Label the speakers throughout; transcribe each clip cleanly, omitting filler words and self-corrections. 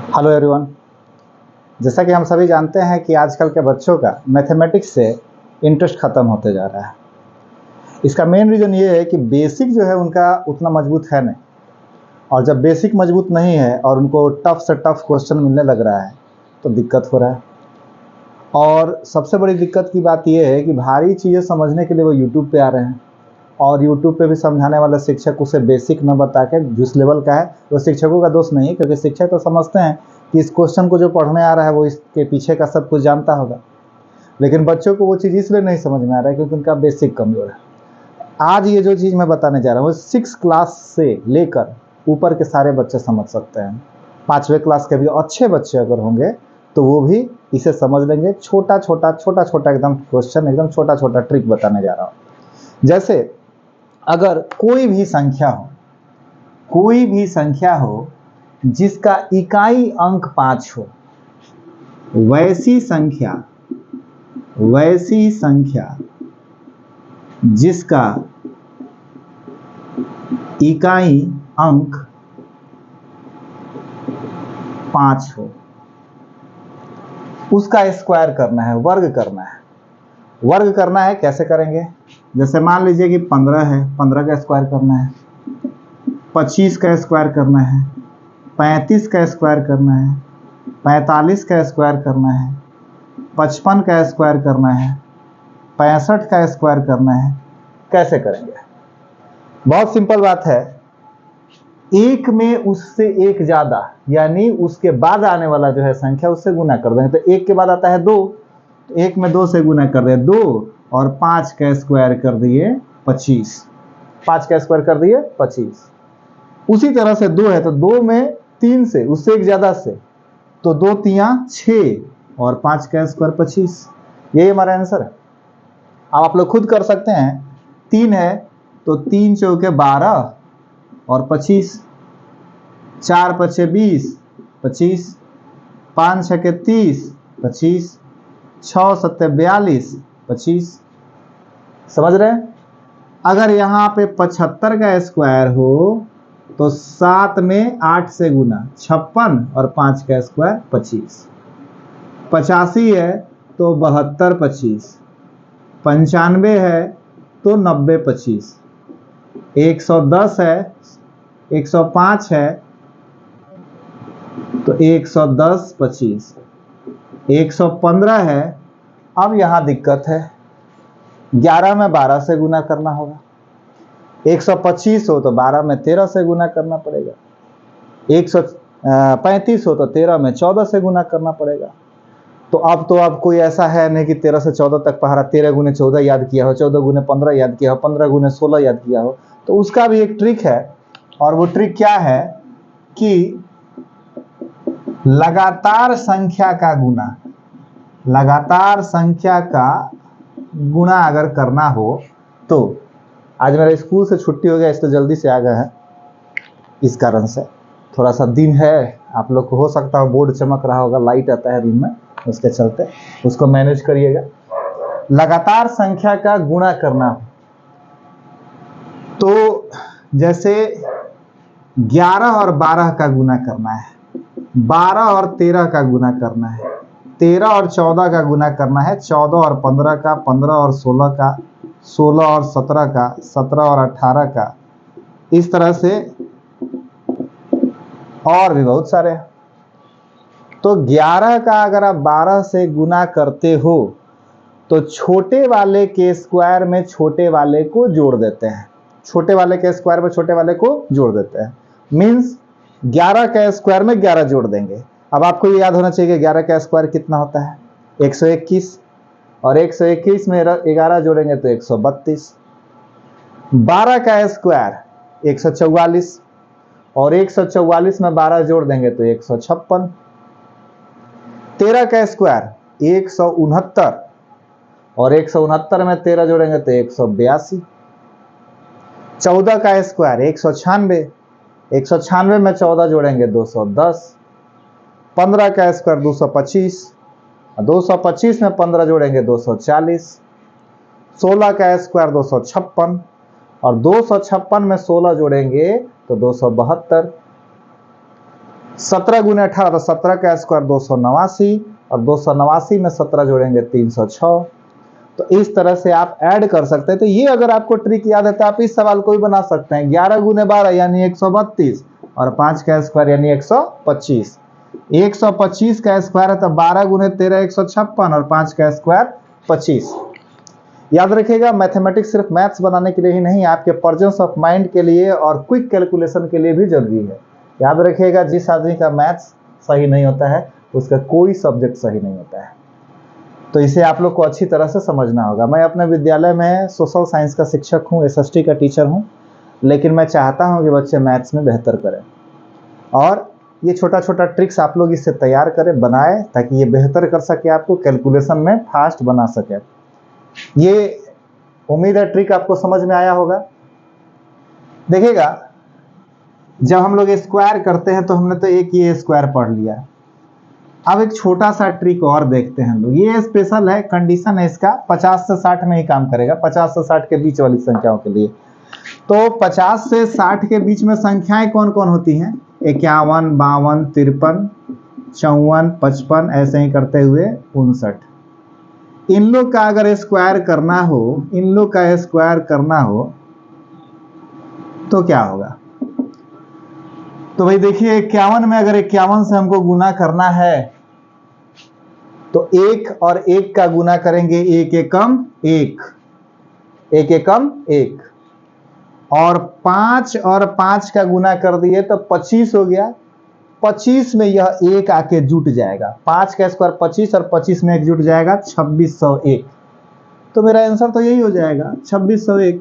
Speaker 1: Hello everyone. जैसा कि हम सभी जानते हैं कि आजकल के बच्चों का मैथमेटिक्स से इंटरेस्ट ख़त्म होते जा रहा है। इसका मेन रीज़न ये है कि बेसिक जो है उनका उतना मजबूत है नहीं, और जब बेसिक मजबूत नहीं है और उनको टफ से टफ क्वेश्चन मिलने लग रहा है तो दिक्कत हो रहा है। और सबसे बड़ी दिक्कत की बात ये है कि भारी चीज़ें समझने के लिए वो यूट्यूब पे आ रहे हैं, और यूट्यूब पे भी समझाने वाला शिक्षक उसे बेसिक न बता के जिस लेवल का है, वो शिक्षकों का दोष नहीं है, क्योंकि शिक्षक तो समझते हैं कि इस क्वेश्चन को जो पढ़ने आ रहा है वो इसके पीछे का सब कुछ जानता होगा, लेकिन बच्चों को वो चीज़ इसलिए नहीं समझ में आ रहा है क्योंकि उनका बेसिक कमज़ोर है। आज ये जो चीज़ मैं बताने जा रहा हूँ 6 क्लास से लेकर ऊपर के सारे बच्चे समझ सकते हैं। 5वें क्लास के भी अच्छे बच्चे अगर होंगे तो वो भी इसे समझ लेंगे। छोटा छोटा एकदम क्वेश्चन, एकदम छोटा छोटा ट्रिक बताने जा रहा हूँ। जैसे अगर कोई भी संख्या हो जिसका इकाई अंक 5 हो, वैसी संख्या जिसका इकाई अंक 5 हो, उसका स्क्वायर करना है, वर्ग करना है। कैसे करेंगे? जैसे मान लीजिए कि 15 है, 15 का स्क्वायर करना है, 25 का स्क्वायर करना है, 35 का स्क्वायर करना है, 45 का स्क्वायर करना है, 55 का स्क्वायर करना है, 65 का स्क्वायर करना है। कैसे करेंगे? बहुत सिंपल बात है। एक में उससे एक ज़्यादा, यानी उसके बाद आने वाला जो है संख्या, उससे गुना कर देंगे। तो एक के बाद आता है 2, तो एक में 2 से गुना कर दिए 2, और 5 का स्क्वायर कर दिए 25। 5 का स्क्वायर कर दिए 25। उसी तरह से 2 है तो 2 में 3 से, उससे एक ज़्यादा से, तो 2 तियां 6, और 5 का स्क्वायर 25। यही हमारा आंसर है। अब आप लोग खुद कर सकते हैं। 3 है तो 3 चौके 12 और 25, 4 पचे 20, 25, 5 छके 30, 25, 6 सत्ते 42, 25। समझ रहे हैं? अगर यहाँ पे 75 का स्क्वायर हो तो 7 में 8 से गुना 56, और 5 का स्क्वायर 25। 85 है तो 72 25, 95 है तो 90 25, 110 है, 105 है तो 110 25, 115 है। अब यहाँ दिक्कत है, 11 में 12 से गुना करना होगा। 125 हो तो 12 में 13 से गुना करना पड़ेगा। 135 हो तो 13 में 14 से गुना करना पड़ेगा। तो अब कोई ऐसा है नहीं कि 13 से 14 तक पढ़ा, 13 गुने 14 याद किया हो, 14 गुने 15 याद किया हो, 15 गुने 16 याद किया हो। तो उसका भी एक ट्रिक है, और वो ट्रिक क्या है कि लगातार संख्या का गुणा अगर करना हो तो, आज मेरा स्कूल से छुट्टी हो गया इसलिए जल्दी से आ गए हैं, इस कारण से थोड़ा सा दिन है, आप लोग को हो सकता है बोर्ड चमक रहा होगा, लाइट आता है रूम में, उसके चलते उसको मैनेज करिएगा। लगातार संख्या का गुणा करना हो तो जैसे 11 और 12 का गुणा करना है, 12 और 13 का गुणा करना है, 13 और 14 का गुना करना है, 14 और 15 का, 15 और 16 का, 16 और 17 का, 17 और 18 का, इस तरह से और भी बहुत सारे। तो 11 का अगर आप 12 से गुना करते हो तो छोटे वाले के स्क्वायर में छोटे वाले को जोड़ देते हैं, छोटे वाले के स्क्वायर में छोटे वाले को जोड़ देते हैं। मीन्स 11 का स्क्वायर में 11 जोड़ देंगे। अब आपको ये याद होना चाहिए कि 11 का स्क्वायर कितना होता है, 121, और 121 में 11 जोड़ेंगे तो 132। 12 का स्क्वायर 144, और 144 में 12 जोड़ देंगे तो 156। 13 का स्क्वायर 169, और 169 में 13 जोड़ेंगे तो 182। 14 का स्क्वायर 196, 196 में 14 जोड़ेंगे 210। 15 का स्क्वायर 225, 225 में 15 जोड़ेंगे 240। 16 का स्क्वायर 256, और 256 में 16 जोड़ेंगे तो 272। 17 गुने 18 तो 17 का स्क्वायर 289 और 289 में 17 जोड़ेंगे 306। तो इस तरह से आप ऐड कर सकते हैं। तो ये अगर आपको ट्रिक याद है तो आप इस सवाल को भी बना सकते हैं। 11 गुने 12 यानी 132 और 5 का स्क्वायर यानी 125। 125 का स्क्वायर है तो 12 गुने 13 156 और 5 का स्क्वायर 25। याद रखिएगा, मैथमेटिक्स सिर्फ मैथ्स बनाने के लिए ही नहीं, आपके प्रेजेंस ऑफ माइंड के लिए और क्विक कैलकुलेशन के लिए भी जरूरी है। याद रखिएगा, जिस आदमी का मैथ्स सही नहीं होता है उसका कोई सब्जेक्ट सही नहीं होता है। तो इसे आप लोग को अच्छी तरह से समझना होगा। मैं अपने विद्यालय में सोशल साइंस का शिक्षक हूँ, एसएसटी का टीचर हूँ, लेकिन मैं चाहता हूँ कि बच्चे मैथ्स में बेहतर करें और ये छोटा छोटा ट्रिक्स आप लोग इससे तैयार करें, बनाएं, ताकि ये बेहतर कर सके, आपको कैलकुलेशन में फास्ट बना सके। ये उम्मीद है ट्रिक आपको समझ में आया होगा। देखिएगा, जब हम लोग स्क्वायर करते हैं तो हमने तो एक ये स्क्वायर पढ़ लिया। अब एक छोटा सा ट्रिक और देखते हैं हम लोग। ये स्पेशल है, कंडीशन है इसका, 50 से 60 में ही काम करेगा, 50 से 60 के बीच वाली संख्याओं के लिए। तो 50 से 60 के बीच में संख्याएं कौन कौन होती हैं? 51, 52, 53, 54, 55, ऐसे ही करते हुए 59। इन लोग का अगर स्क्वायर करना हो, इन लोग का स्क्वायर करना हो तो क्या होगा? तो भाई देखिए, 51 में अगर 51 से हमको गुना करना है तो 1 और 1 का गुना करेंगे, 1 एकम 1, 1 एकम 1, और 5 और 5 का गुना कर दिए तो 25 हो गया। 25 में यह 1 आके जुट जाएगा, 5 का स्क्वायर 25 और 25 में 1 जुट जाएगा 2601। तो मेरा आंसर तो यही हो जाएगा 2601।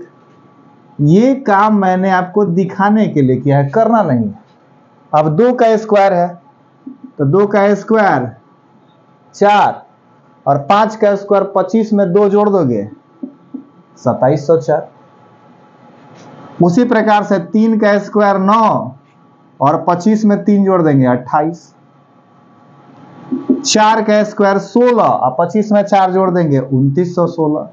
Speaker 1: ये काम मैंने आपको दिखाने के लिए किया है, करना नहीं है। अब 2 का स्क्वायर है तो 2 का स्क्वायर 4 और 5 का स्क्वायर 25 में 2 जोड़ दोगे 2704। उसी प्रकार से 3 का स्क्वायर 9 और 25 में 3 जोड़ देंगे 28। 4 का स्क्वायर 16 और 25 में 4 जोड़ देंगे 2916।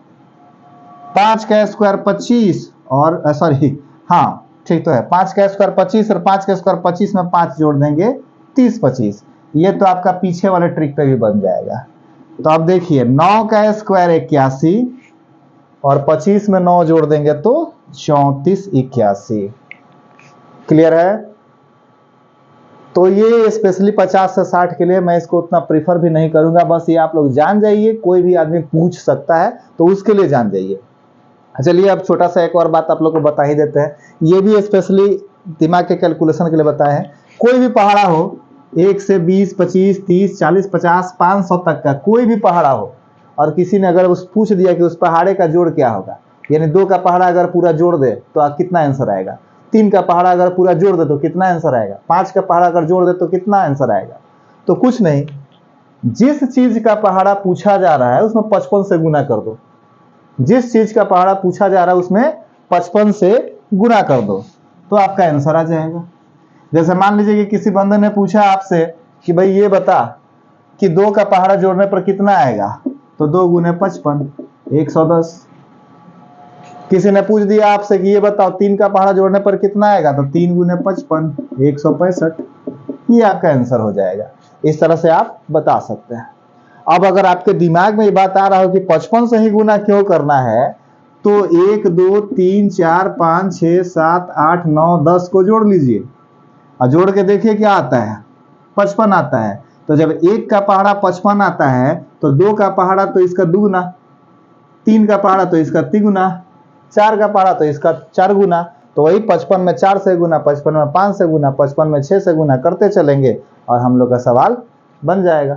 Speaker 1: 5 का स्क्वायर 25 और सॉरी, हाँ ठीक तो है, 5 का स्क्वायर 25 और 5 का स्क्वायर 25 में 5 जोड़ देंगे 3025। ये तो आपका पीछे वाले ट्रिक पे भी बन जाएगा। तो अब देखिए, 9 का स्क्वायर 81 और 25 में 9 जोड़ देंगे तो 3481। क्लियर है? तो ये स्पेशली 50 से 60 के लिए मैं इसको उतना प्रीफर भी नहीं करूंगा, बस ये आप लोग जान जाइए, कोई भी आदमी पूछ सकता है तो उसके लिए जान जाइए। चलिए, अब छोटा सा एक और बात आप लोग को बता ही देते हैं, ये भी स्पेशली दिमाग के कैलकुलेशन के लिए बताए हैं। कोई भी पहाड़ा हो, 1 से 20, 25, 30, 40, 50, 500 तक का कोई भी पहाड़ा हो, और किसी ने अगर उस पूछ दिया कि उस पहाड़े का जोड़ क्या होगा, यानी 2 का पहाड़ा अगर पूरा जोड़ दे तो कितना आंसर आएगा, 3 का पहाड़ा अगर पूरा जोड़ दे तो कितना आंसर आएगा, 5 का पहाड़ा अगर जोड़ दे तो कितना आंसर आएगा? तो कुछ नहीं, जिस चीज का पहाड़ा पूछा जा रहा है उसमें 55 से गुना कर दो। जिस चीज का पहाड़ा पूछा जा रहा है उसमें 55 से गुना कर दो तो आपका आंसर आ जाएगा। जैसे मान लीजिए कि किसी बंदे ने पूछा आपसे कि भाई ये बता कि 2 का पहाड़ा जोड़ने पर कितना आएगा, तो 2 गुने 55 110। किसी ने पूछ दिया आपसे कि ये बताओ 3 का पहाड़ा जोड़ने पर कितना आएगा, तो 3 गुने 55 165। ये आपका आंसर हो जाएगा। इस तरह से आप बता सकते हैं। अब अगर आपके दिमाग में ये बात आ रहा हो कि 55 से ही गुना क्यों करना है, तो 1 2 3 4 5 6 7 8 9 10 को जोड़ लीजिए और जोड़ के देखिए क्या आता है, 55 आता है। तो जब 1 का पहाड़ा 55 आता है तो 2 का पहाड़ा तो इसका दुगुना, 3 का पहाड़ा तो इसका तिगुना, 4 का पहाड़ा तो इसका 4 गुना। तो वही 55 में 4 से गुना, 55 में 5 से गुना, 55 में 6 से गुना करते चलेंगे और हम लोग का सवाल बन जाएगा।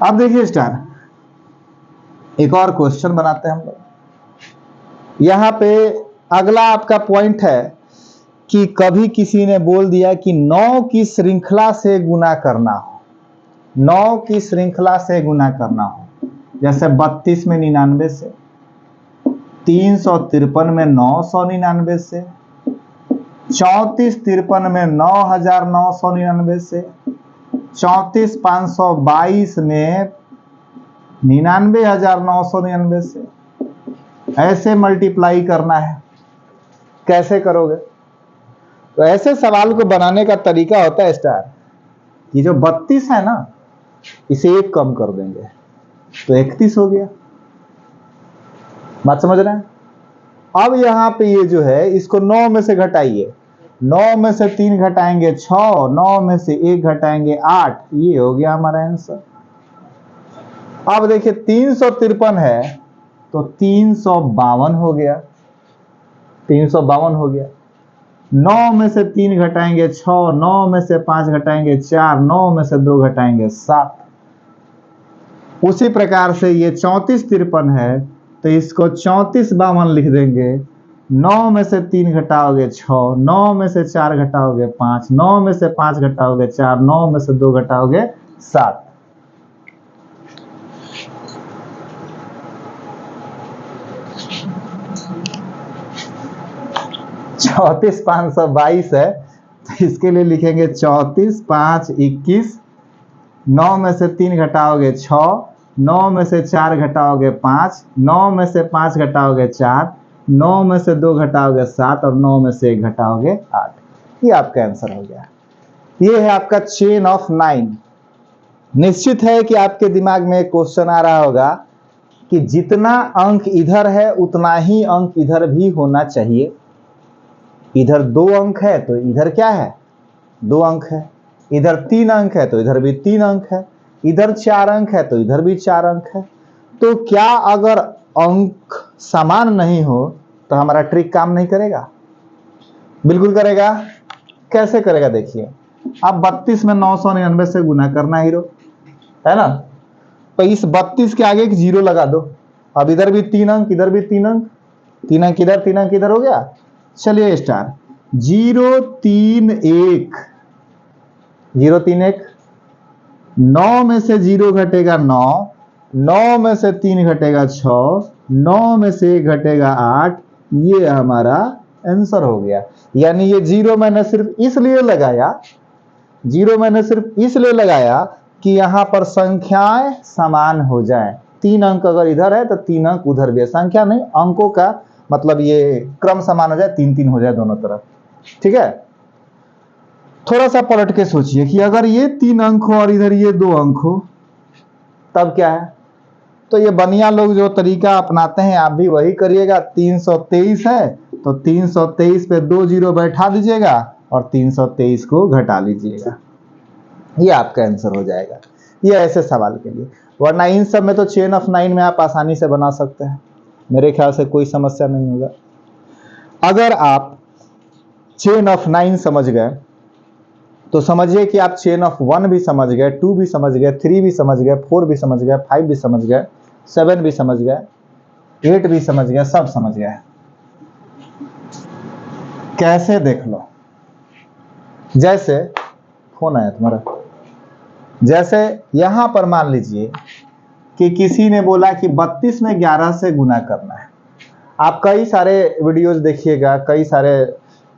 Speaker 1: अब देखिए स्टार, एक और क्वेश्चन बनाते हैं हम लोग। यहां पे अगला आपका पॉइंट है कि कभी किसी ने बोल दिया कि 9 की श्रृंखला से गुना करना हो, 9 की श्रृंखला से गुना करना हो, जैसे 32 में 99 से, 353 में 999 से, 3453 में 9999 से, 34522 में 99999 से, ऐसे मल्टीप्लाई करना है। कैसे करोगे? तो ऐसे सवाल को बनाने का तरीका होता है स्टार, कि जो 32 है ना, इसे 1 कम कर देंगे तो 31 हो गया। बात समझ रहे हैं? अब यहां पे ये जो है इसको 9 में से घटाइए, 9 में से 3 घटाएंगे 6, 9 में से 1 घटाएंगे 8, ये हो गया हमारा आंसर। अब देखिए 353 है तो 352 हो गया, 352 हो गया। 9 में से 3 घटाएंगे 6, 9 में से 5 घटाएंगे 4, 9 में से 2 घटाएंगे 7। उसी प्रकार से ये 3453 है तो इसको 3452 लिख देंगे। 9 में से 3 घटाओगे 6, 9 में से 4 घटाओगे 5, 9 में से 5 घटाओगे 4, 9 में से 2 घटाओगे 7। 34,522 है तो इसके लिए लिखेंगे 34, 5, 21। 9 में से 3 घटाओगे 6, 9 में से 4 घटाओगे 5, 9 में से 5 घटाओगे 4, 9 में से 2 घटाओगे 7 और 9 में से 1 घटाओगे 8। ये आपका आंसर हो गया। ये है आपका चेन ऑफ 9। निश्चित है कि आपके दिमाग में क्वेश्चन आ रहा होगा कि जितना अंक इधर है उतना ही अंक इधर भी होना चाहिए। इधर 2 अंक है तो इधर क्या है, 2 अंक है। इधर 3 अंक है तो इधर भी 3 अंक है। इधर 4 अंक है तो इधर भी 4 अंक है। तो क्या अगर अंक समान नहीं हो तो हमारा ट्रिक काम नहीं करेगा? बिल्कुल करेगा। कैसे करेगा देखिए, अब 32 में 999 से गुना करना हीरो, है ना? तो इस 32 के आगे एक 0 लगा दो। अब इधर भी 3 अंक, इधर भी 3 अंक, 3 अंक इधर, 3 अंक इधर हो गया। चलिए स्टार 0 3 1, 0 3 1। 9 में से 0 घटेगा 9, 9 में से 3 घटेगा 6, 9 में से 1 घटेगा 8। ये हमारा आंसर हो गया। यानी ये 0 मैंने सिर्फ इसलिए लगाया, 0 मैंने सिर्फ इसलिए लगाया कि यहां पर संख्याएं समान हो जाए। 3 अंक अगर इधर है तो 3 अंक उधर भी है। संख्या नहीं, अंकों का मतलब ये क्रम समान हो जाए, 3 3 हो जाए दोनों तरफ। ठीक है? थोड़ा सा पलट के सोचिए कि अगर ये 3 अंक हो और इधर ये 2 अंक हो तब क्या है? तो ये बनिया लोग जो तरीका अपनाते हैं आप भी वही करिएगा। 323 है तो 323 पे 2 0 बैठा दीजिएगा और 323 को घटा लीजिएगा। ये आपका आंसर हो जाएगा। ये ऐसे सवाल के लिए, वरना इन सब में तो चेन ऑफ 9 में आप आसानी से बना सकते हैं। मेरे ख्याल से कोई समस्या नहीं होगा। अगर आप चेन ऑफ 9 समझ गए तो समझिए कि आप चेन ऑफ 1 भी समझ गए, 2 भी समझ गए, 3 भी समझ गए, 4 भी समझ गए, 5 भी समझ गए, 7 भी समझ गए, 8 भी समझ गए, सब समझ गए। कैसे देख लो, जैसे फोन आया तुम्हारा, जैसे यहां पर मान लीजिए कि किसी ने बोला कि 32 में 11 से गुना करना है। आप कई सारे वीडियोस देखिएगा, कई सारे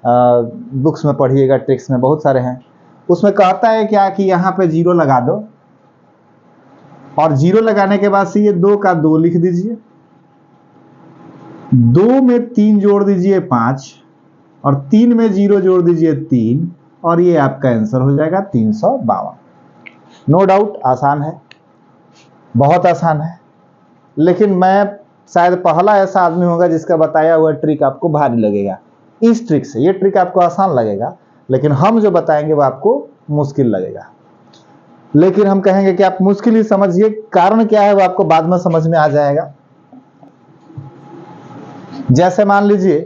Speaker 1: बुक्स में पढ़िएगा, ट्रिक्स में बहुत सारे हैं। उसमें कहता है क्या कि यहाँ पे 0 लगा दो और 0 लगाने के बाद से ये 2 का 2 लिख दीजिए, 2 में 3 जोड़ दीजिए 5 और 3 में 0 जोड़ दीजिए 3 और ये आपका आंसर हो जाएगा 352। नो डाउट आसान है, बहुत आसान है। लेकिन मैं शायद पहला ऐसा आदमी होगा जिसका बताया हुआ ट्रिक आपको भारी लगेगा। इस ट्रिक से ये ट्रिक आपको आसान लगेगा, लेकिन हम जो बताएंगे वो आपको मुश्किल लगेगा। लेकिन हम कहेंगे कि आप मुश्किल ही समझिए, कारण क्या है वो आपको बाद में समझ में आ जाएगा। जैसे मान लीजिए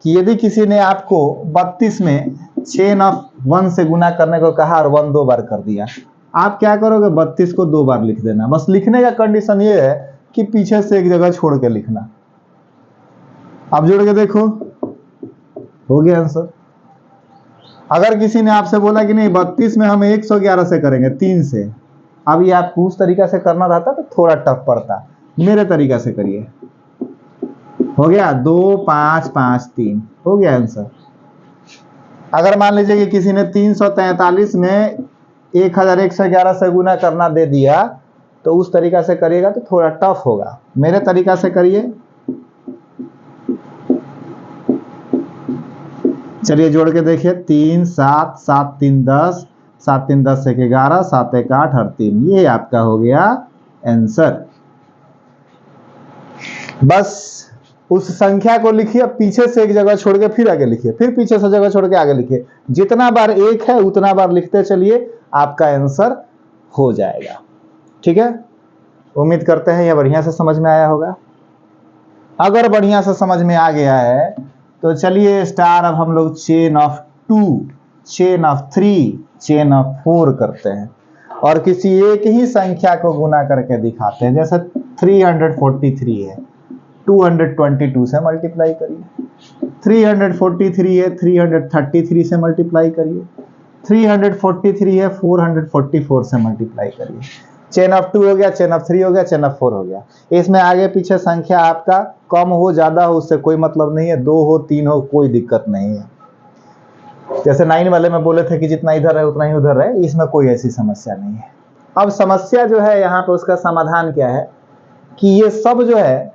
Speaker 1: कि यदि किसी ने आपको 32 में चेन ऑफ 1 से गुना करने को कहा और 1 2 बार कर दिया, आप क्या करोगे? 32 को 2 बार लिख देना। बस लिखने का कंडीशन ये है कि पीछे से एक जगह छोड़ के लिखना। आप जोड़ के देखो, हो गया आंसर। अगर किसी ने आपसे बोला कि नहीं 32 में हम 111 से करेंगे 3 से, अब ये आपको उस तरीका से करना रहता तो थोड़ा टफ पड़ता। मेरे तरीका से करिए, हो गया 2 5 5 3, हो गया आंसर। अगर मान लीजिए कि किसी ने 343 में 1111 से गुना करना दे दिया तो उस तरीका से करिएगा तो थोड़ा टफ होगा। मेरे तरीका से करिए, चलिए जोड़ के देखिए, 3 7 7 3 10, 7 3 10 1 11, 7 1 8 और 3, ये आपका हो गया आंसर। बस उस संख्या को लिखिए, अब पीछे से एक जगह छोड़ के फिर आगे लिखिए, फिर पीछे से जगह छोड़ के आगे लिखिए, जितना बार एक है उतना बार लिखते चलिए, आपका आंसर हो जाएगा। ठीक है, उम्मीद करते हैं यह बढ़िया से समझ में आया होगा। अगर बढ़िया से समझ में आ गया है तो चलिए स्टार, अब हम लोग chain of 2, chain of 3, chain of 4 करते हैं और किसी एक ही संख्या को गुना करके दिखाते हैं। जैसे 343 है, 222 से मल्टीप्लाई करिए, 343 है, 333 से मल्टीप्लाई करिए, 343 है, 444 से मल्टीप्लाई करिए। चेन ऑफ 2 हो गया, चेन ऑफ 3 हो गया, चेन ऑफ 4 हो गया। इसमें आगे पीछे संख्या आपका कम हो ज्यादा हो उससे कोई मतलब नहीं है, 2 हो 3 हो कोई दिक्कत नहीं है। जैसे 9 वाले में बोले थे कि जितना इधर है उतना ही उधर है, इसमें कोई ऐसी समस्या नहीं है। अब समस्या जो है यहाँ पे, उसका समाधान क्या है कि ये सब जो है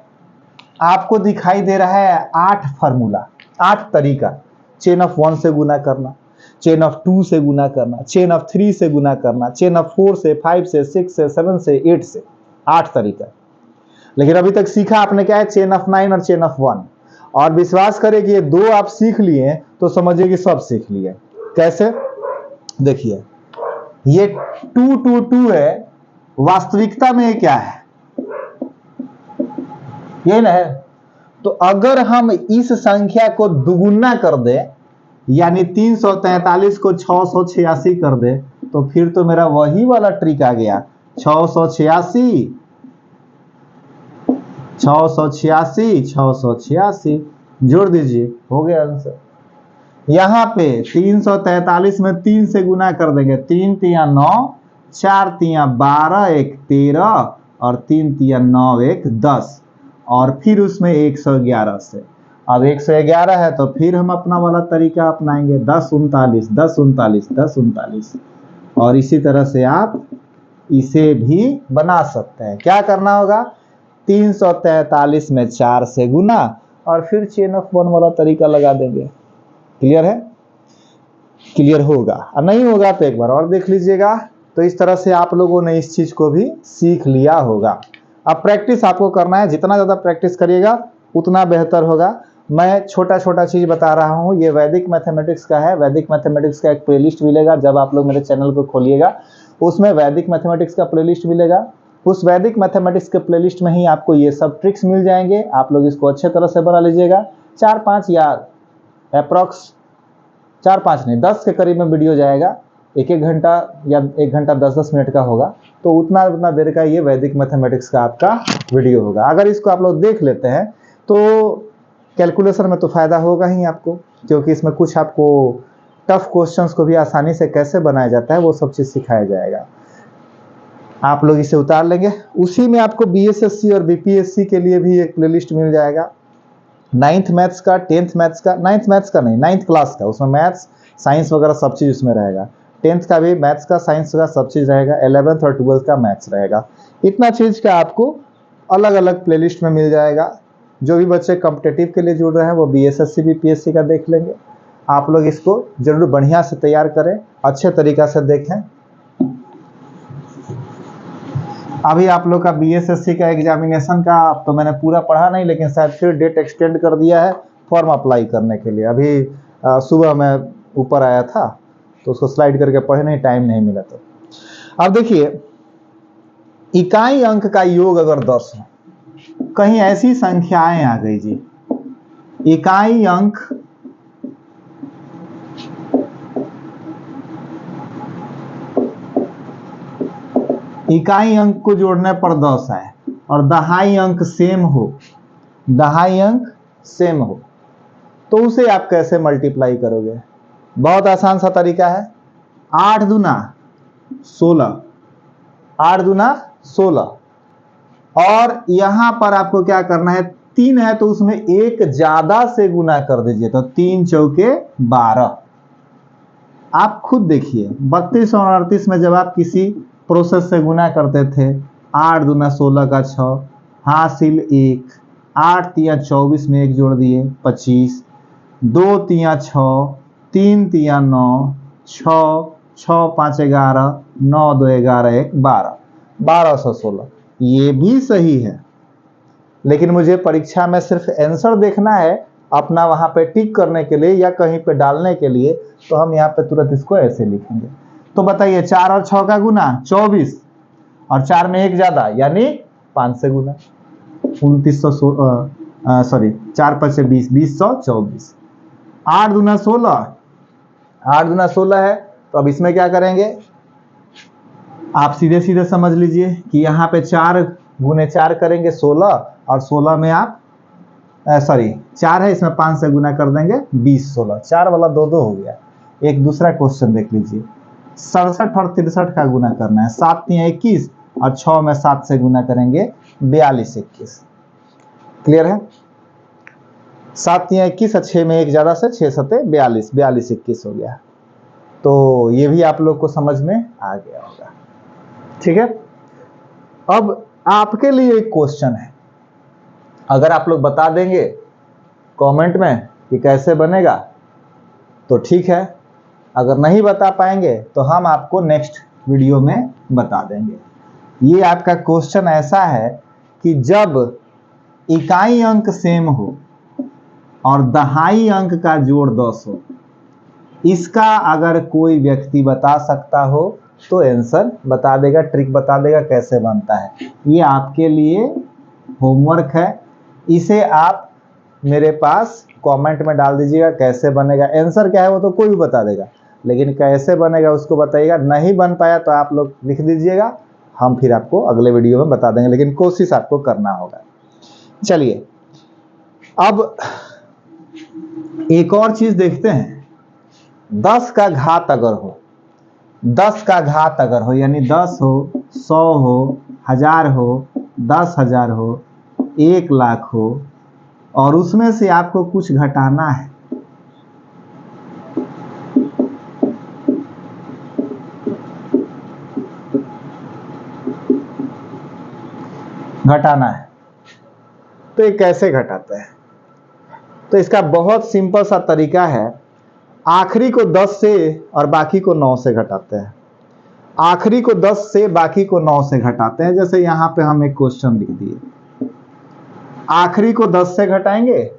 Speaker 1: आपको दिखाई दे रहा है 8 फार्मूला, 8 तरीका। चेन ऑफ 1 से गुना करना, चेन ऑफ 2 से गुना करना, चेन ऑफ 3 से गुना करना, चेन ऑफ 4 से, 5 से, 6 से, 7 से, 8 से, 8 तरीका। लेकिन अभी तक सीखा आपने क्या है, चेन ऑफ 9 और चेन ऑफ 1। और विश्वास करें कि ये 2 आप सीख लिए तो समझिए कि सब सीख लिए। कैसे? देखिए, ये 2 2 2 है, वास्तविकता में ये क्या है, यही ना है। तो अगर हम इस संख्या को दुगुना कर दे, यानी 343 को 686 कर दे, तो फिर तो मेरा वही वाला ट्रिक आ गया, 686 686 686 जोड़ दीजिए, हो गया आंसर। यहां पे 343 में 3 से गुना कर देंगे, 3 तिया 9, 4 तिया 12, 1 13 और 3 तिया 9, 1 10, और फिर उसमें 111 से। अब 111 है तो फिर हम अपना वाला तरीका अपनाएंगे, 10 39 10 39 10 39, और इसी तरह से आप इसे भी बना सकते हैं। क्या करना होगा, 343 में 4 से गुना और फिर चेन ऑफ 1 वाला तरीका लगा देंगे। क्लियर है? क्लियर होगा, और नहीं होगा तो एक बार और देख लीजिएगा। तो इस तरह से आप लोगों ने इस चीज को भी सीख लिया होगा। अब प्रैक्टिस आपको करना है, जितना ज़्यादा प्रैक्टिस करिएगा उतना बेहतर होगा। मैं छोटा छोटा चीज़ बता रहा हूँ, ये वैदिक मैथमेटिक्स का है। वैदिक मैथमेटिक्स का एक प्लेलिस्ट मिलेगा, जब आप लोग मेरे चैनल को खोलिएगा उसमें वैदिक मैथमेटिक्स का प्लेलिस्ट मिलेगा। उस वैदिक मैथमेटिक्स के प्लेलिस्ट में ही आपको ये सब ट्रिक्स मिल जाएंगे। आप लोग इसको अच्छे तरह से बना लीजिएगा। 4-5 या अप्रॉक्स 4-5 नहीं 10 के करीब में वीडियो जाएगा, 1-1 घंटा या 1 घंटा 10-10 मिनट का होगा, तो उतना देर का ये वैदिक मैथमेटिक्स का आपका वीडियो होगा। अगर इसको आप लोग देख लेते हैं तो कैलकुलेशन में तो फायदा होगा ही आपको, क्योंकि इसमें कुछ आपको टफ क्वेश्चंस को भी आसानी से कैसे बनाया जाता है वो सब चीज़ सिखाया जाएगा। आप लोग इसे उतार लेंगे। उसी में आपको बीएसएससी और बीपीएससी के लिए भी एक प्लेलिस्ट मिल जाएगा, 9th मैथ्स का, 10th मैथ्स का, 9th मैथ्स का नहीं 9th क्लास का, उसमें मैथ्स साइंस वगैरह सब चीज़ उसमें रहेगा। 10th का भी मैथ्स का, साइंस का सब चीज़ रहेगा। 11th और 12th का मैथ्स रहेगा। इतना चीज़ का आपको अलग अलग प्लेलिस्ट में मिल जाएगा। जो भी बच्चे कॉम्पिटिटिव के लिए जुड़ रहे हैं वो बीएसएससी बीपीएससी का देख लेंगे। आप लोग इसको जरूर बढ़िया से तैयार करें, अच्छे तरीक़ा से देखें। अभी आप लोग का बीएसएससी का एग्जामिनेशन का तो मैंने पूरा पढ़ा नहीं, लेकिन शायद फिर डेट एक्सटेंड कर दिया है फॉर्म अप्लाई करने के लिए। अभी सुबह मैं ऊपर आया था तो उसको स्लाइड करके पढ़े नहीं, टाइम नहीं मिला। तो अब देखिए, इकाई अंक का योग अगर 10 हो, कहीं ऐसी संख्याएं आ गई जी, इकाई अंक को जोड़ने पर 10 है और दहाई अंक सेम हो, दहाई अंक सेम हो, तो उसे आप कैसे मल्टीप्लाई करोगे? बहुत आसान सा तरीका है, 8 दूना 16, 8 दूना 16, और यहां पर आपको क्या करना है, 3 है तो उसमें एक ज्यादा से गुना कर दीजिए, तो 3 चौके 12। आप खुद देखिए 32 और 38 में जब आप किसी प्रोसेस से गुना करते थे, 8 दूना 16 का 6 हासिल 1, 8 तिया 24 में 1 जोड़ दिए 25, 2 तिया 6, 3 तिया 9, 6, 6 5 11, 9 2 11 1 12, 1216। ये भी सही है, लेकिन मुझे परीक्षा में सिर्फ आंसर देखना है अपना वहां पे टिक करने के लिए या कहीं पे डालने के लिए, तो हम यहाँ पे तुरंत इसको ऐसे लिखेंगे। तो बताइए 4 और 6 का गुना 24, और 4 में 1 ज्यादा यानी 5 से गुना 2900, सॉरी 4 5 से 20, 2024। 8 दूना 16, 8 दूना 16 है, तो अब इसमें क्या करेंगे, आप सीधे सीधे समझ लीजिए कि यहाँ पे 4 गुने 4 करेंगे 16, और 16 में आप सॉरी 4 है, इसमें 5 से गुना कर देंगे 20 16, 4 वाला 2 2 हो गया। एक दूसरा क्वेश्चन देख लीजिए, 67 और 63 का गुना करना है। 7 3 21, और 6 में 7 से गुना करेंगे 42 21। क्लियर है? 7 3 21 और 6 में 1 ज्यादा से 6 7 42, 42 21 हो गया। तो ये भी आप लोग को समझ में आ गया होगा। ठीक है, अब आपके लिए एक क्वेश्चन है, अगर आप लोग बता देंगे कमेंट में कि कैसे बनेगा तो ठीक है, अगर नहीं बता पाएंगे तो हम आपको नेक्स्ट वीडियो में बता देंगे। ये आपका क्वेश्चन ऐसा है कि जब इकाई अंक सेम हो और दहाई अंक का जोड़ 10 हो, इसका अगर कोई व्यक्ति बता सकता हो तो आंसर बता देगा, ट्रिक बता देगा कैसे बनता है। ये आपके लिए होमवर्क है, इसे आप मेरे पास कमेंट में डाल दीजिएगा कैसे बनेगा। आंसर क्या है वो तो कोई भी बता देगा, लेकिन कैसे बनेगा उसको बताइएगा। नहीं बन पाया तो आप लोग लिख दीजिएगा, हम फिर आपको अगले वीडियो में बता देंगे, लेकिन कोशिश आपको करना होगा। चलिए अब एक और चीज देखते हैं। 10 का घात अगर हो, 10 का घात अगर हो यानी 10 हो, 100 हो, 1000 हो, 10,000 हो, 1 लाख हो, और उसमें से आपको कुछ घटाना है, तो ये कैसे घटाते हैं? तो इसका बहुत सिंपल सा तरीका है। आखिरी को 10 से और बाकी को 9 से घटाते हैं। आखिरी को 10 से बाकी को 9 से घटाते हैं। जैसे यहाँ पे हम एक क्वेश्चन लिख दिए, आखिरी को 10 से घटाएंगे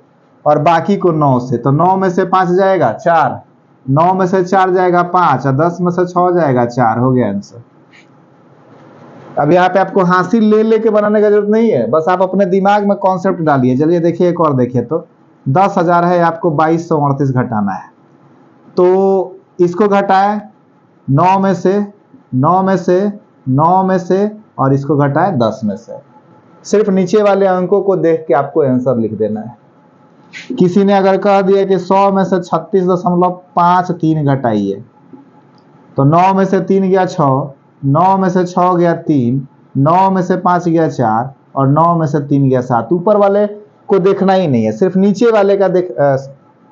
Speaker 1: और बाकी को 9 से, तो 9 में से 5 जाएगा 4, 9 में से 4 जाएगा 5, और 10 में से 6 जाएगा 4, हो गया आंसर। अब यहाँ पे आपको हासिल ले लेके बनाने का जरूरत नहीं है, बस आप अपने दिमाग में कॉन्सेप्ट डालिए। चलिए देखिए एक और देखिए, तो 10,000 है, आपको 2238 घटाना है। तो इसको घटाए 9 में से, 9 में से, 9 में से, और इसको घटाए 10 में से। सिर्फ नीचे वाले अंकों को देख के आपको आंसर लिख देना है। किसी ने अगर कह दिया कि 100 में से 36.53 घटाइए, तो 9 में से 3 गया 6, 9 में से 6 गया 3, 9 में से 5 गया 4, और 9 में से 3 गया 7। ऊपर वाले को देखना ही नहीं है, सिर्फ नीचे वाले का देख।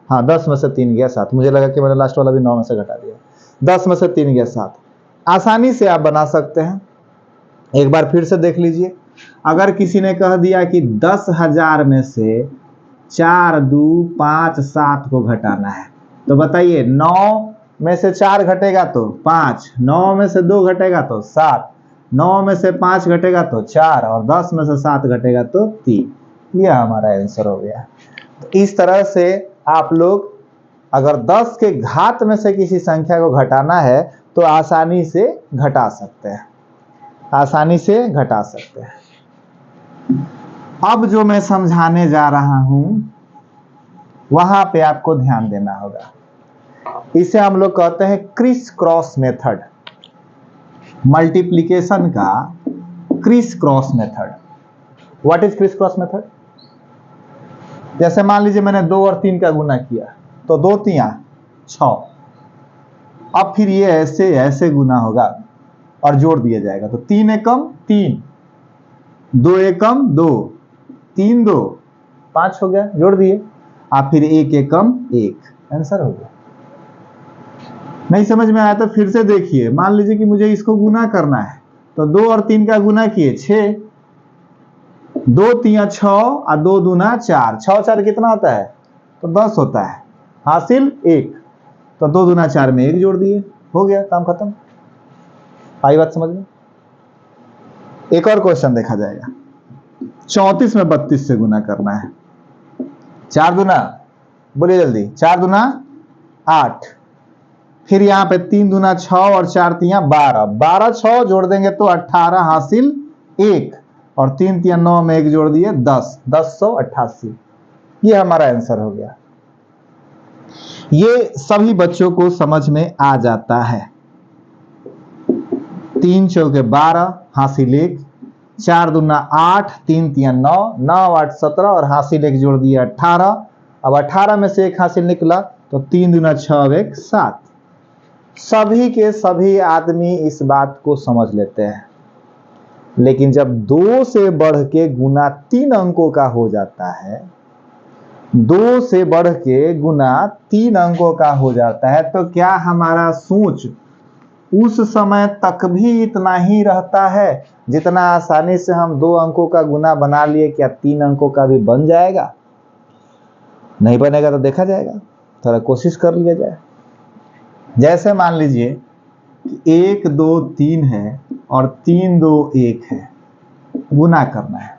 Speaker 1: हाँ 10 में से 3 गया 7, मुझे लगा कि मैंने लास्ट वाला भी 9 में से घटा दिया। 10 में से 3 गया 7, आसानी से आप बना सकते हैं। एक बार फिर से देख लीजिए, अगर किसी ने कह दिया कि 10,000 में से 4 2 5 7 को घटाना है, तो बताइए 9 में से 4 घटेगा तो 5, 9 में से 2 घटेगा तो 7, 9 में से 5 घटेगा तो 4, और 10 में से 7 घटेगा तो 3। यह हमारा आंसर हो गया। तो इस तरह से आप लोग अगर 10 के घात में से किसी संख्या को घटाना है तो आसानी से घटा सकते हैं, आसानी से घटा सकते हैं। अब जो मैं समझाने जा रहा हूं वहां पे आपको ध्यान देना होगा। इसे हम लोग कहते हैं क्रिस क्रॉस मेथड, मल्टीप्लिकेशन का criss cross method. What is criss cross method? जैसे मान लीजिए मैंने 2 और 3 का गुना किया, तो 2 3 6, अब फिर ये ऐसे ऐसे गुना होगा और जोड़ दिया जाएगा, तो 3 एकम 3, 2 एकम 2, 3 2 5 हो गया, जोड़ दिए। आप फिर 1 एकम 1, आंसर हो गया। नहीं समझ में आया तो फिर से देखिए, मान लीजिए कि मुझे इसको गुना करना है, तो 2 और 3 का गुना किए 6, 2 3 6, और 2 दूना 4, 6 4 कितना होता है? तो 10 होता है। हासिल 1, तो 2 दूना 4 में 1 जोड़ दिए, हो गया, काम खत्म। आई बात समझ में? एक और क्वेश्चन देखा जाएगा। 34 में 32 से गुना करना है। 4 दूना, बोलिए जल्दी, 4 दूना 8, फिर यहाँ पे 3 दूना 6 और 4 तिया 12, 12 6 जोड़ देंगे तो 18 हासिल 1, और 3 तिया 9 में 1 जोड़ दिए 10, 1088। ये हमारा आंसर हो गया। ये सभी बच्चों को समझ में आ जाता है। 3 चौके 12 हासिल 1, 4 दूना 8, 3 तिया 9, 9 8 17 और हासिल 1 जोड़ दिया 18। अब 18 में से 1 हासिल निकला तो 3 दूना 6 1 7। सभी के सभी आदमी इस बात को समझ लेते हैं, लेकिन जब 2 से बढ़ के गुना 3 अंकों का हो जाता है, 2 से बढ़ के गुना 3 अंकों का हो जाता है, तो क्या हमारा सोच उस समय तक भी इतना ही रहता है जितना आसानी से हम 2 अंकों का गुना बना लिए? क्या 3 अंकों का भी बन जाएगा? नहीं बनेगा तो देखा जाएगा, थोड़ा कोशिश कर लिया जाए। जैसे मान लीजिए कि 1 2 3 है और 3 2 1 है, गुना करना है।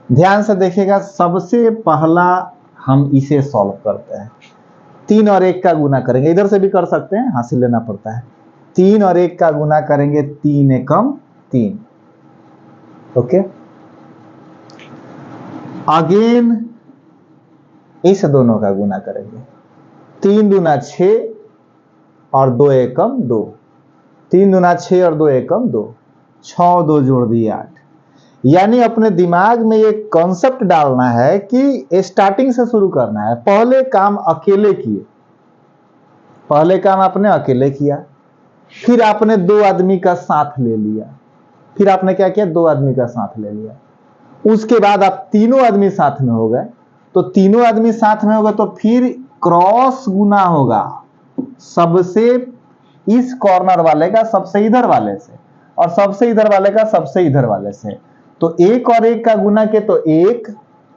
Speaker 1: ध्यान से देखिएगा, सबसे पहला हम इसे सॉल्व करते हैं। 3 और 1 का गुना करेंगे, इधर से भी कर सकते हैं, हासिल लेना पड़ता है। 3 और 1 का गुना करेंगे, 3 एकम 3। ओके, अगेन इस दोनों का गुना करेंगे, 3 दूना 6 और 2 एकम 2, 3 दूना 6 और 2 एकम 2, 6 2 जोड़ दिए 8। यानी अपने दिमाग में ये कॉन्सेप्ट डालना है कि स्टार्टिंग से शुरू करना है। पहले काम अकेले किए, पहले काम आपने अकेले किया, फिर आपने 2 आदमी का साथ ले लिया, फिर आपने क्या किया, 2 आदमी का साथ ले लिया। उसके बाद आप तीनों आदमी साथ में हो गए, तो तीनों आदमी साथ में होगा तो फिर क्रॉस गुना होगा, सबसे इस कॉर्नर वाले का सबसे इधर वाले से, और सबसे इधर वाले का सबसे इधर वाले से। तो 1 और 1 का गुना के तो 1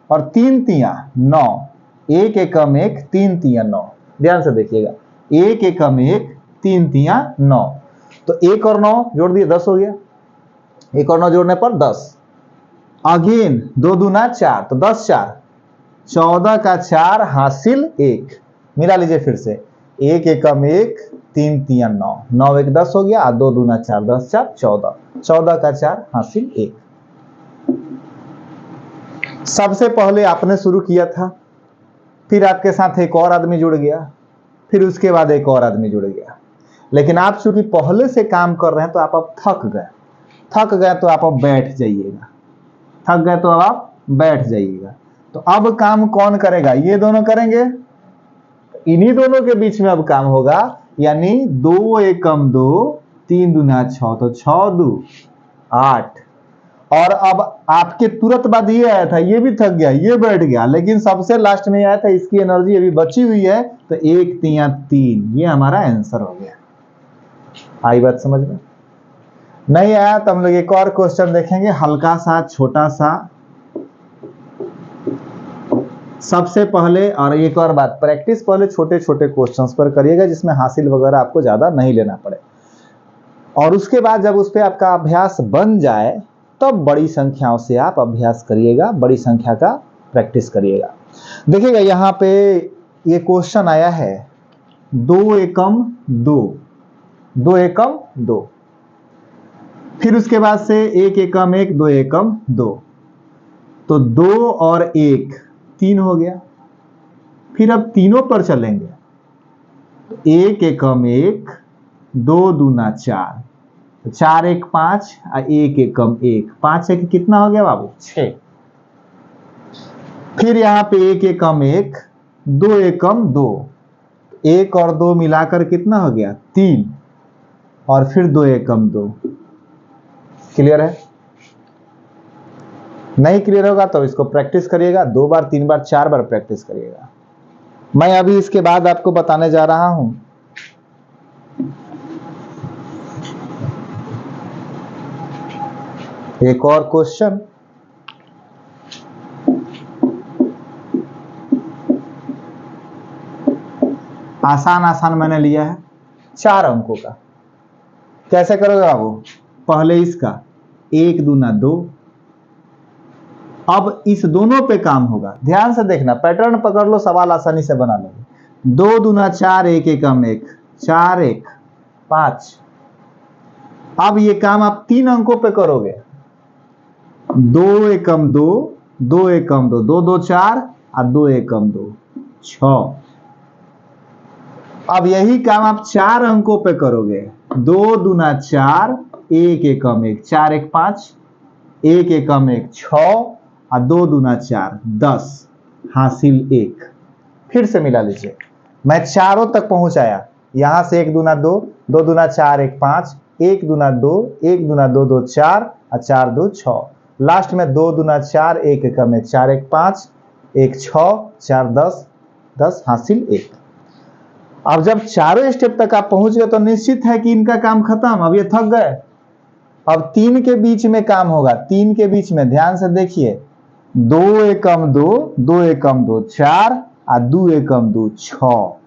Speaker 1: और 3 तिया 9, 1 एकम 1 3 तिया 9। ध्यान से देखिएगा, 1 एकम 1 3 तिया 9, तो 1 और 9 जोड़ दिए 10 हो गया। 1 और 9 जोड़ने पर 10। अगेन 2 दूना 4, तो 10 4 14 का 4 हासिल 1। मिला लीजिए फिर से, 1 एकम 1 3 तिया 9, 9 1 10 हो गया, 2 दूना 4 10 4 14, 14 का 4 हासिल 1। सबसे पहले आपने शुरू किया था, फिर आपके साथ एक और आदमी जुड़ गया, फिर उसके बाद एक और आदमी जुड़ गया। लेकिन आप चूंकि पहले से काम कर रहे हैं तो आप अब थक गए तो आप अब बैठ जाइएगा, थक गए तो अब आप बैठ जाइएगा। तो अब काम कौन करेगा? ये दोनों करेंगे, इन्हीं दोनों के बीच में अब काम होगा। यानी 2 एकम 2 3 दूना 6, तो 6 2 8। और अब आपके तुरंत बाद ये आया था, ये भी थक गया, ये बैठ गया, लेकिन सबसे लास्ट में आया था, इसकी एनर्जी अभी बची हुई है, तो 1 तिया 3, ये हमारा आंसर हो गया। आई बात समझ में? नहीं आया तो हम लोग एक और क्वेश्चन देखेंगे, हल्का सा छोटा सा। सबसे पहले, और एक और बात, प्रैक्टिस पहले छोटे छोटे क्वेश्चंस पर करिएगा जिसमें हासिल वगैरह आपको ज्यादा नहीं लेना पड़े, और उसके बाद जब उस पर आपका अभ्यास बन जाए तब बड़ी संख्याओं से आप अभ्यास करिएगा, बड़ी संख्या का प्रैक्टिस करिएगा। देखिएगा यहाँ पे ये क्वेश्चन आया है 2 एकम 2, 2 एकम 2, फिर उसके बाद से 1 एकम 1 2 एकम 2, तो 2 और 1 3 हो गया। फिर अब तीनों पर चलेंगे, 1 एकम 1 2 दूना 4, 4 1 5 और 1 एकम 1, 5 1 कितना हो गया बाबू? 6। फिर यहाँ पे 1 एकम 1 2 एकम 2, 1 और 2 मिलाकर कितना हो गया? 3, और फिर 2 एकम 2। क्लियर है? नहीं क्लियर होगा तो इसको प्रैक्टिस करिएगा, 2 बार 3 बार 4 बार प्रैक्टिस करिएगा। मैं अभी इसके बाद आपको बताने जा रहा हूं एक और क्वेश्चन। आसान आसान मैंने लिया है 4 अंकों का। कैसे करोगे बाबू? पहले इसका 1 दूना 2, अब इस दोनों पे काम होगा। ध्यान से देखना, पैटर्न पकड़ लो, सवाल आसानी से बना लोगे। 2 दूना 4, 1 एकम 1, 4 1 5। अब ये काम आप 3 अंकों पे करोगे। 2 एकम 2, 2 एकम 2, 2 2 4 और 2 एकम 2 6। अब यही काम आप 4 अंकों पे करोगे। 2 दूना 4, 1 एकम 1, 4 1 5, 1 एकम 1 6 और 2 दूना 4 10, हासिल 1। फिर से मिला लीजिए, मैं चारों तक पहुंच आया। यहां से 1 दूना 2, 2 दूना 4 1 5, 1 दूना 2, 1 दूना 2 2 4 और 4 2 6। लास्ट में 2 दूना 4, 1 एकम 1, 4 1 5, 1 6, 4 10, 10 हासिल 1। अब जब चारों स्टेप तक आप पहुंच गए तो निश्चित है कि इनका काम खत्म। अब ये थक गए। अब 3 के बीच में काम होगा। 3 के बीच में ध्यान से देखिए, 2 एकम 2, 2 एकम 2 4 और 2 एकम 2 6।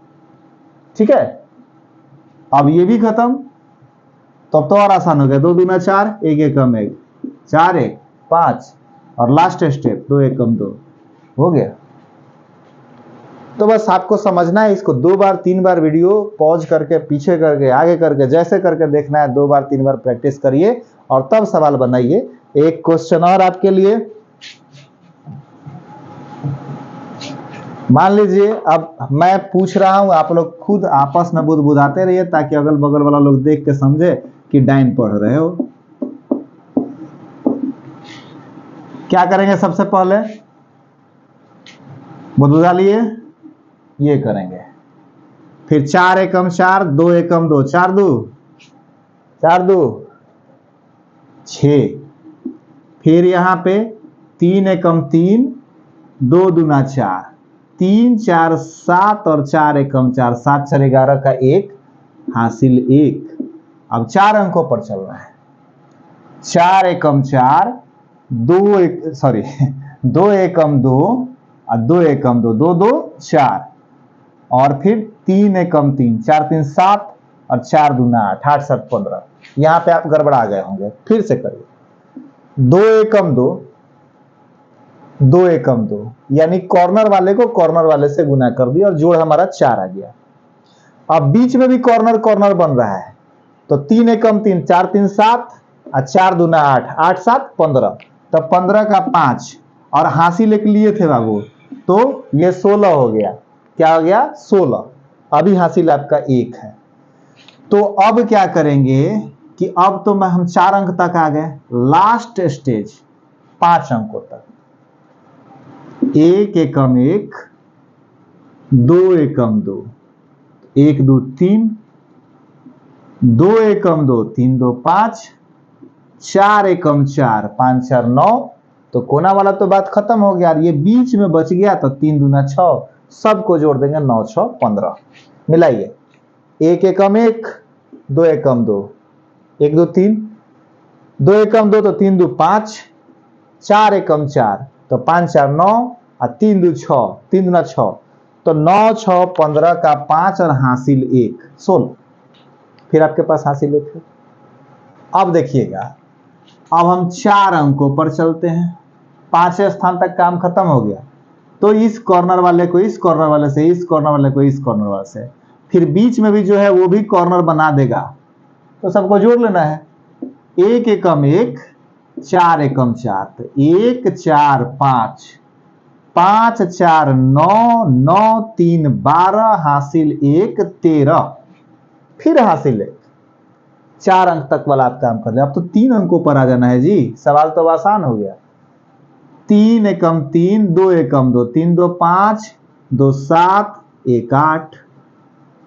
Speaker 1: ठीक है, अब ये भी खत्म। तब तो और आसान हो गया। 2 दूना 4, 1 एकम 1, 4 1 5 और लास्ट स्टेप 2 एकम 2 हो गया। तो बस आपको समझना है, इसको 2 बार 3 बार वीडियो पॉज करके, पीछे करके, आगे करके, जैसे करके देखना है। 2 बार 3 बार प्रैक्टिस करिए और तब सवाल बनाइए। एक क्वेश्चन और आपके लिए। मान लीजिए अब मैं पूछ रहा हूं, आप लोग खुद आपस में बुदबुदाते रहिए ताकि अगल बगल वाला लोग देख के समझे कि डाइन पढ़ रहे हो। क्या करेंगे? सबसे पहले बुदबुदा लिए, ये करेंगे। फिर 4 एकम 4, 2 एकम 2, 4 2 6। फिर यहां पे 3 एकम 3, 2 दूना 4, 3 4 7 और 4 एकम 4, 7 4 11 का 1 हासिल 1। अब 4 अंकों पर चल रहा है। 4 एकम 4, 2 एकम 2 और 2 एकम 2, 2 2 4 और फिर 3 एकम 3, 4 3 7 और 4 दूना 8, 8 7 15। यहां पे आप गड़बड़ा गए होंगे। फिर से करिए। 2 एकम 2, 2 एकम 2, यानी कॉर्नर वाले को कॉर्नर वाले से गुना कर दिया और जोड़ हमारा 4 आ गया। अब बीच में भी कॉर्नर कॉर्नर बन रहा है, तो 3 एकम 3, 4 3 7 और 4 दूना 8, 8 7 15। तो 15 का 5 और हासिल एक लिए थे बाबू, तो ये 16 हो गया। क्या हो गया? 16। अभी हासिल आपका 1 है। तो अब क्या करेंगे कि अब तो हम 4 अंक तक आ गए। लास्ट स्टेज 5 अंकों तक। 1 एकम 1, 2 एकम 2, 1 2 3, 2 एकम 2, 3 2 5, 4 एकम 4, 5 4 9। तो कोना वाला तो बात खत्म हो गया। ये बीच में बच गया तो 3 दूना 6, सबको जोड़ देंगे 9 6 15। मिलाइए। 1 एकम 1, 2 एकम 2, 1 2 3, 2 एकम 2 तो 3 2 5, 4 एकम 4 तो 5 4 9 और 3 2 6, 3 दूना 6 तो 9 6 15 का 5 और हासिल 1 16। फिर आपके पास हासिल 1 है। अब देखिएगा, अब हम 4 अंकों पर चलते हैं। 5वें स्थान तक काम खत्म हो गया। तो इस कॉर्नर वाले को इस कॉर्नर वाले से, इस कॉर्नर वाले को इस कॉर्नर वाले से, फिर बीच में भी जो है वो भी कॉर्नर बना देगा। तो सबको जोड़ लेना है। 1 एकम 1, 4 एकम 4 तो 1 4 5, 5 4 9, 9 3 12 हासिल 1 13। फिर हासिल 1। 4 अंक तक वाला आप काम कर ले। अब तो 3 अंकों पर आ जाना है जी। सवाल तो आसान हो गया। 3 एकम 3, 2 एकम 2, 3 2 5, 2 7, 1 8।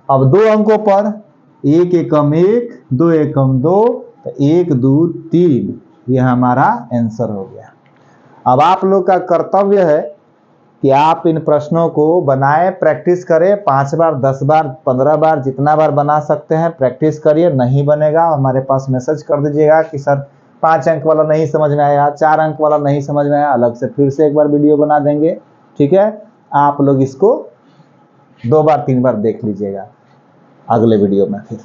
Speaker 1: अब 2 अंकों पर 1 एकम 1, 2 एकम 2 तो 1 2 3। यह हमारा आंसर हो गया। अब आप लोग का कर्तव्य है कि आप इन प्रश्नों को बनाएं, प्रैक्टिस करें। 5 बार 10 बार 15 बार जितना बार बना सकते हैं प्रैक्टिस करिए। नहीं बनेगा हमारे पास मैसेज कर दीजिएगा कि सर 5 अंक वाला नहीं समझ में आया, 4 अंक वाला नहीं समझ में आया, अलग से फिर से एक बार वीडियो बना देंगे। ठीक है, आप लोग इसको 2 बार 3 बार देख लीजिएगा अगले वीडियो में फिर।